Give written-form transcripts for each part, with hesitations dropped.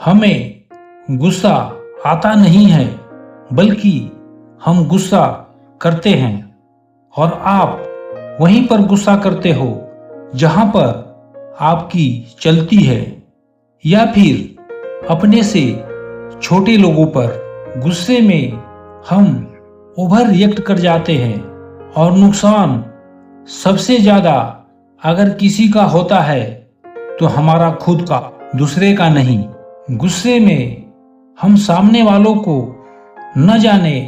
हमें गुस्सा आता नहीं है, बल्कि हम गुस्सा करते हैं। और आप वहीं पर गुस्सा करते हो जहां पर आपकी चलती है, या फिर अपने से छोटे लोगों पर गुस्से में हम ओवर रिएक्ट कर जाते हैं। और नुकसान सबसे ज्यादा अगर किसी का होता है तो हमारा खुद का, दूसरे का नहीं। गुस्से में हम सामने वालों को न जाने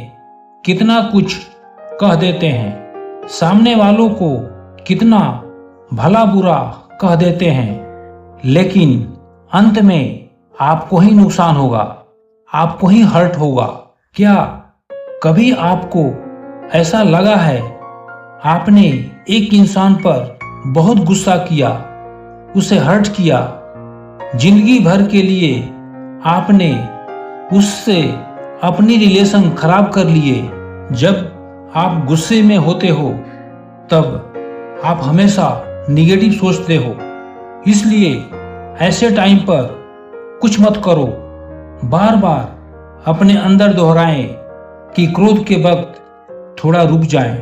कितना कुछ कह देते हैं, सामने वालों को कितना भला बुरा कह देते हैं, लेकिन अंत में आपको ही नुकसान होगा, आपको ही हर्ट होगा। क्या कभी आपको ऐसा लगा है आपने एक इंसान पर बहुत गुस्सा किया, उसे हर्ट किया, जिंदगी भर के लिए आपने उससे अपनी रिलेशन खराब कर लिए? जब आप गुस्से में होते हो तब आप हमेशा निगेटिव सोचते हो, इसलिए ऐसे टाइम पर कुछ मत करो। बार बार अपने अंदर दोहराएं कि क्रोध के वक्त थोड़ा रुक जाएं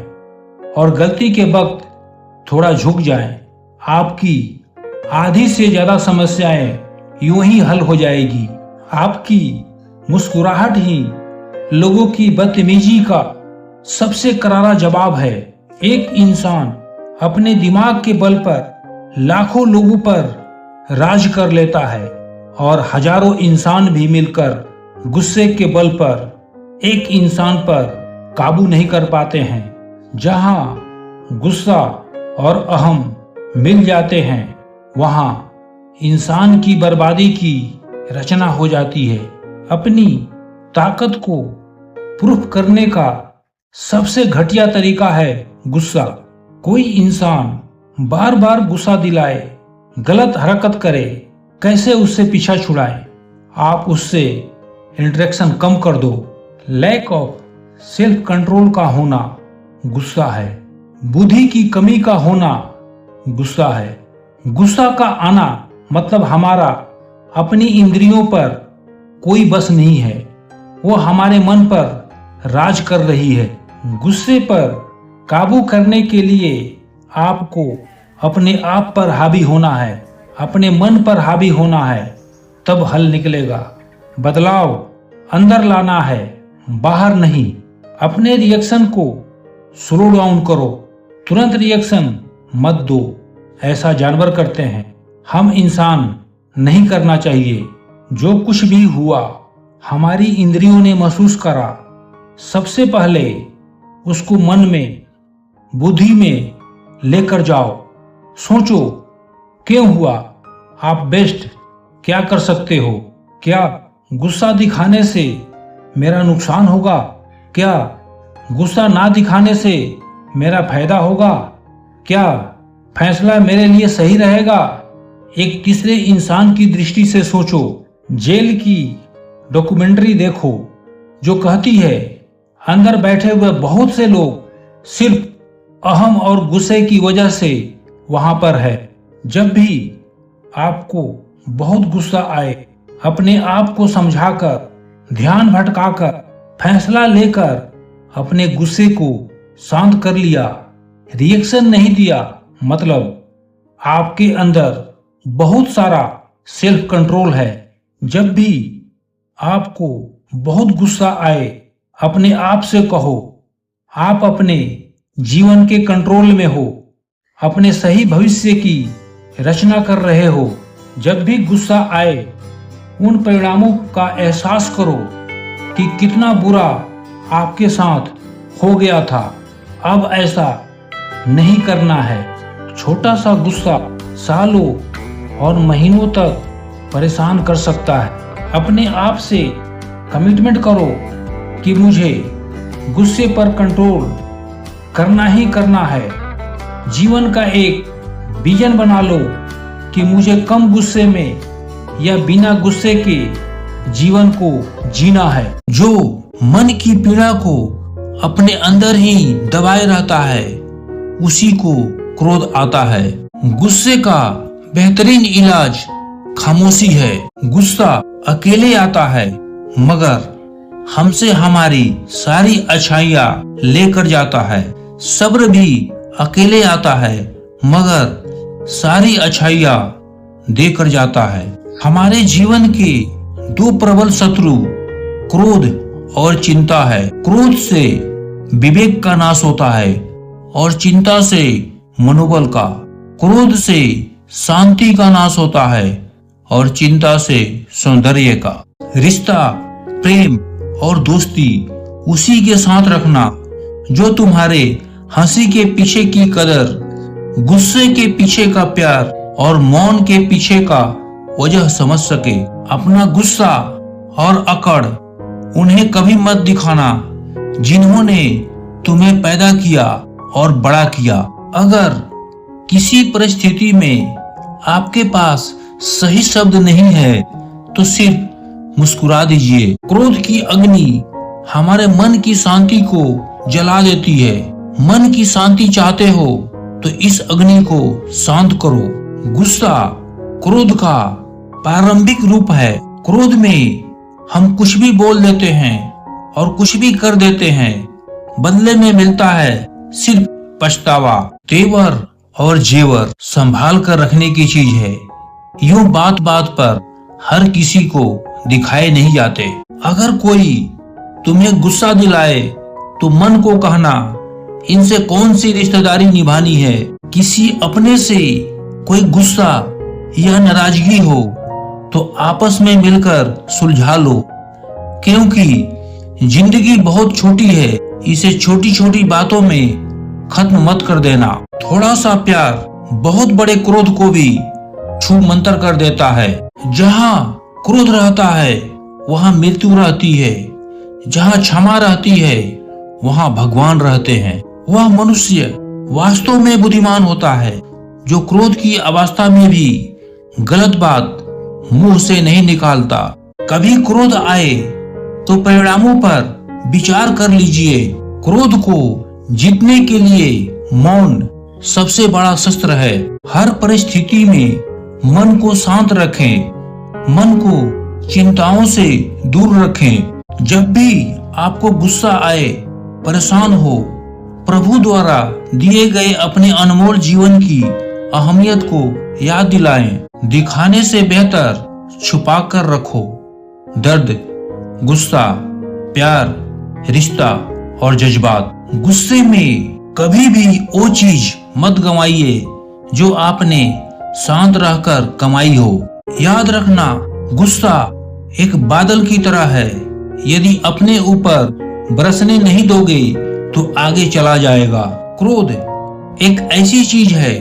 और गलती के वक्त थोड़ा झुक जाएं। आपकी आधी से ज्यादा समस्याएं यूं ही हल हो जाएगी। आपकी मुस्कुराहट ही लोगों की बदतमीजी का सबसे करारा जवाब है। एक इंसान अपने दिमाग के बल पर लाखों लोगों पर राज कर लेता है और हजारों इंसान भी मिलकर गुस्से के बल पर एक इंसान पर काबू नहीं कर पाते हैं। जहां गुस्सा और अहम मिल जाते हैं, वहां इंसान की बर्बादी की रचना हो जाती है। अपनी ताकत को प्रूफ करने का सबसे घटिया तरीका है गुस्सा। कोई इंसान बार बार गुस्सा दिलाए, गलत हरकत करे, कैसे उससे पीछा छुड़ाए? आप उससे इंटरेक्शन कम कर दो। लैक ऑफ सेल्फ कंट्रोल का होना गुस्सा है। बुद्धि की कमी का होना गुस्सा है। गुस्सा का आना मतलब हमारा अपनी इंद्रियों पर कोई बस नहीं है, वो हमारे मन पर राज कर रही है। गुस्से पर काबू करने के लिए आपको अपने आप पर हावी होना है, अपने मन पर हावी होना है, तब हल निकलेगा। बदलाव अंदर लाना है, बाहर नहीं। अपने रिएक्शन को स्लो डाउन करो, तुरंत रिएक्शन मत दो। ऐसा जानवर करते हैं, हम इंसान नहीं करना चाहिए। जो कुछ भी हुआ हमारी इंद्रियों ने महसूस करा, सबसे पहले उसको मन में, बुद्धि में लेकर जाओ। सोचो क्यों हुआ, आप बेस्ट क्या कर सकते हो? क्या गुस्सा दिखाने से मेरा नुकसान होगा? क्या गुस्सा ना दिखाने से मेरा फायदा होगा? क्या फैसला मेरे लिए सही रहेगा? एक तीसरे इंसान की दृष्टि से सोचो। जेल की डॉक्यूमेंट्री देखो जो कहती है अंदर बैठे हुए बहुत से लोग सिर्फ अहम और गुस्से की वजह से वहां पर है। जब भी आपको बहुत गुस्सा आए, अपने आप को समझाकर, ध्यान भटकाकर, फैसला लेकर अपने गुस्से को शांत कर लिया, रिएक्शन नहीं दिया, मतलब आपके अंदर बहुत सारा सेल्फ कंट्रोल है। जब भी आपको बहुत गुस्सा आए, अपने आप से कहो आप अपने जीवन के कंट्रोल में हो, अपने सही भविष्य की रचना कर रहे हो। जब भी गुस्सा आए, उन परिणामों का एहसास करो कि कितना बुरा आपके साथ हो गया था। अब ऐसा नहीं करना है। छोटा सा गुस्सा सालों और महीनों तक परेशान कर सकता है। अपने आप से कमिटमेंट करो कि मुझे गुस्से पर कंट्रोल करना ही करना है। जीवन का एक विजन बना लो कि मुझे कम गुस्से में या बिना गुस्से के जीवन को जीना है। जो मन की पीड़ा को अपने अंदर ही दबाए रहता है, उसी को क्रोध आता है। गुस्से का बेहतरीन इलाज खामोशी है। गुस्सा अकेले आता है मगर हमसे हमारी सारी अच्छाइयाँ लेकर जाता है। सब्र भी अकेले आता है मगर सारी अच्छाइयाँ देकर जाता है। हमारे जीवन के दो प्रबल शत्रु क्रोध और चिंता है। क्रोध से विवेक का नाश होता है और चिंता से मनोबल का। क्रोध से शांति का नाश होता है और चिंता से सौंदर्य का। रिश्ता, प्रेम और दोस्ती उसी के साथ रखना जो तुम्हारे हंसी के पीछे की कदर, गुस्से के पीछे का प्यार और मौन के पीछे का वजह समझ सके। अपना गुस्सा और अकड़ उन्हें कभी मत दिखाना जिन्होंने तुम्हें पैदा किया और बड़ा किया। अगर किसी परिस्थिति में आपके पास सही शब्द नहीं है तो सिर्फ मुस्कुरा दीजिए। क्रोध की अग्नि हमारे मन की शांति को जला देती है। मन की शांति चाहते हो तो इस अग्नि को शांत करो। गुस्सा क्रोध का प्रारंभिक रूप है। क्रोध में हम कुछ भी बोल देते हैं और कुछ भी कर देते हैं। बदले में मिलता है सिर्फ पछतावा। तेवर और जेवर संभाल कर रखने की चीज है। यूं बात बात पर हर किसी को दिखाए नहीं जाते। अगर कोई तुम्हें गुस्सा दिलाए तो मन को कहना, इनसे कौन सी रिश्तेदारी निभानी है। किसी अपने से कोई गुस्सा या नाराजगी हो तो आपस में मिलकर सुलझा लो, क्योंकि जिंदगी बहुत छोटी है। इसे छोटी छोटी बातों में खत्म मत कर देना। थोड़ा सा प्यार बहुत बड़े क्रोध को भी छू मंतर कर देता है। जहाँ क्रोध रहता है वहाँ मृत्यु रहती है। जहाँ क्षमा रहती है वहाँ भगवान रहते हैं। वह मनुष्य वास्तव में बुद्धिमान होता है जो क्रोध की अवस्था में भी गलत बात मुंह से नहीं निकालता। कभी क्रोध आए तो परिणामों पर विचार कर लीजिए। क्रोध को जीतने के लिए मौन सबसे बड़ा शस्त्र है। हर परिस्थिति में मन को शांत रखें, मन को चिंताओं से दूर रखें। जब भी आपको गुस्सा आए, परेशान हो, प्रभु द्वारा दिए गए अपने अनमोल जीवन की अहमियत को याद दिलाएं। दिखाने से बेहतर छुपा कर रखो। दर्द, गुस्सा, प्यार, रिश्ता और जज्बात। गुस्से में कभी भी वो चीज मत गंवाइए जो आपने शांत रहकर कमाई हो। याद रखना, गुस्सा एक बादल की तरह है। यदि अपने ऊपर बरसने नहीं दोगे तो आगे चला जाएगा। क्रोध एक ऐसी चीज है,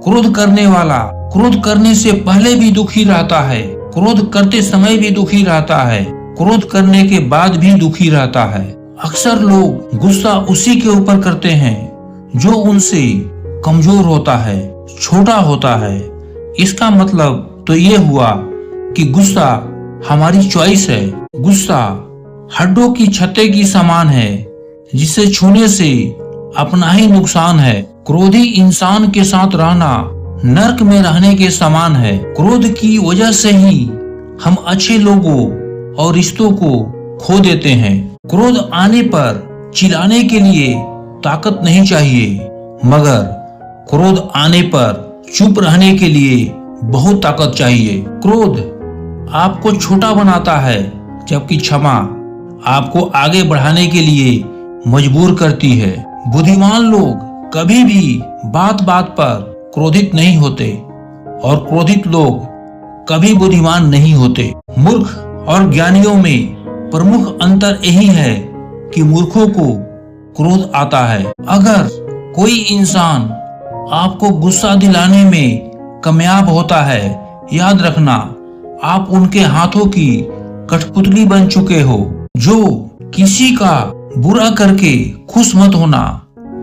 क्रोध करने वाला क्रोध करने से पहले भी दुखी रहता है, क्रोध करते समय भी दुखी रहता है, क्रोध करने के बाद भी दुखी रहता है। अक्सर लोग गुस्सा उसी के ऊपर करते हैं जो उनसे कमजोर होता है, छोटा होता है। इसका मतलब तो ये हुआ कि गुस्सा हमारी चॉइस है। गुस्सा हड्डों की छत्ते की समान है जिसे छूने से अपना ही नुकसान है। क्रोधी इंसान के साथ रहना नर्क में रहने के समान है। क्रोध की वजह से ही हम अच्छे लोगों और रिश्तों को खो देते हैं। क्रोध आने पर चिल्लाने के लिए ताकत नहीं चाहिए, मगर क्रोध आने पर चुप रहने के लिए बहुत ताकत चाहिए। क्रोध आपको छोटा बनाता है, जबकि क्षमा आपको आगे बढ़ाने के लिए मजबूर करती है। बुद्धिमान लोग कभी भी बात बात पर क्रोधित नहीं होते और क्रोधित लोग कभी बुद्धिमान नहीं होते। मूर्ख और ज्ञानियों में प्रमुख अंतर यही है कि मूर्खों को क्रोध आता है। अगर कोई इंसान आपको गुस्सा दिलाने में कामयाब होता है, याद रखना आप उनके हाथों की कठपुतली बन चुके हो। जो किसी का बुरा करके खुश मत होना,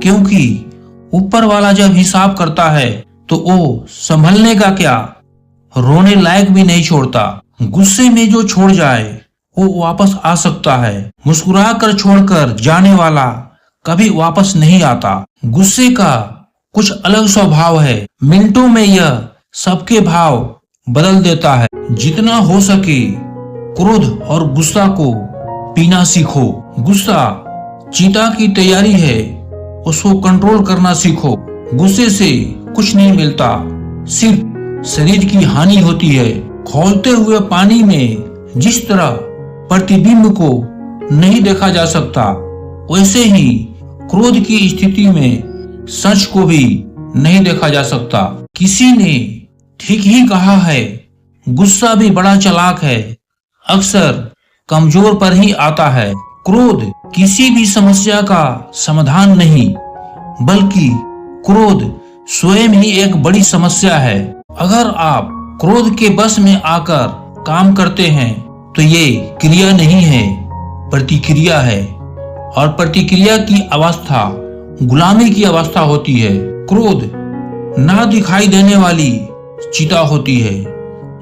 क्योंकि ऊपर वाला जब हिसाब करता है तो वो संभलने का क्या, रोने लायक भी नहीं छोड़ता। गुस्से में जो छोड़ जाए वो वापस आ सकता है। मुस्कुरा कर छोड़कर जाने वाला कभी वापस नहीं आता। गुस्से का कुछ अलग स्वभाव है। मिनटों में यह सबके भाव बदल देता है। जितना हो सके क्रोध और गुस्सा को पीना सीखो। गुस्सा चीता की तैयारी है, उसको कंट्रोल करना सीखो। गुस्से से कुछ नहीं मिलता, सिर्फ शरीर की हानि होती है। खौलते हुए पानी में जिस तरह प्रतिबिंब को नहीं देखा जा सकता, वैसे ही क्रोध की स्थिति में सच को भी नहीं देखा जा सकता। किसी ने ठीक ही कहा है, गुस्सा भी बड़ा चालाक है, अक्सर कमजोर पर ही आता है। क्रोध किसी भी समस्या का समाधान नहीं, बल्कि क्रोध स्वयं ही एक बड़ी समस्या है। अगर आप क्रोध के बस में आकर काम करते हैं तो ये क्रिया नहीं है, प्रतिक्रिया है। और प्रतिक्रिया की अवस्था गुलामी की अवस्था होती है। क्रोध ना दिखाई देने वाली चिता होती है,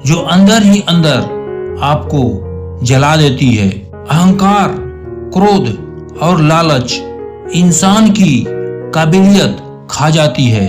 जो अंदर ही अंदर आपको जला देती है। अहंकार, क्रोध और लालच इंसान की काबिलियत खा जाती है।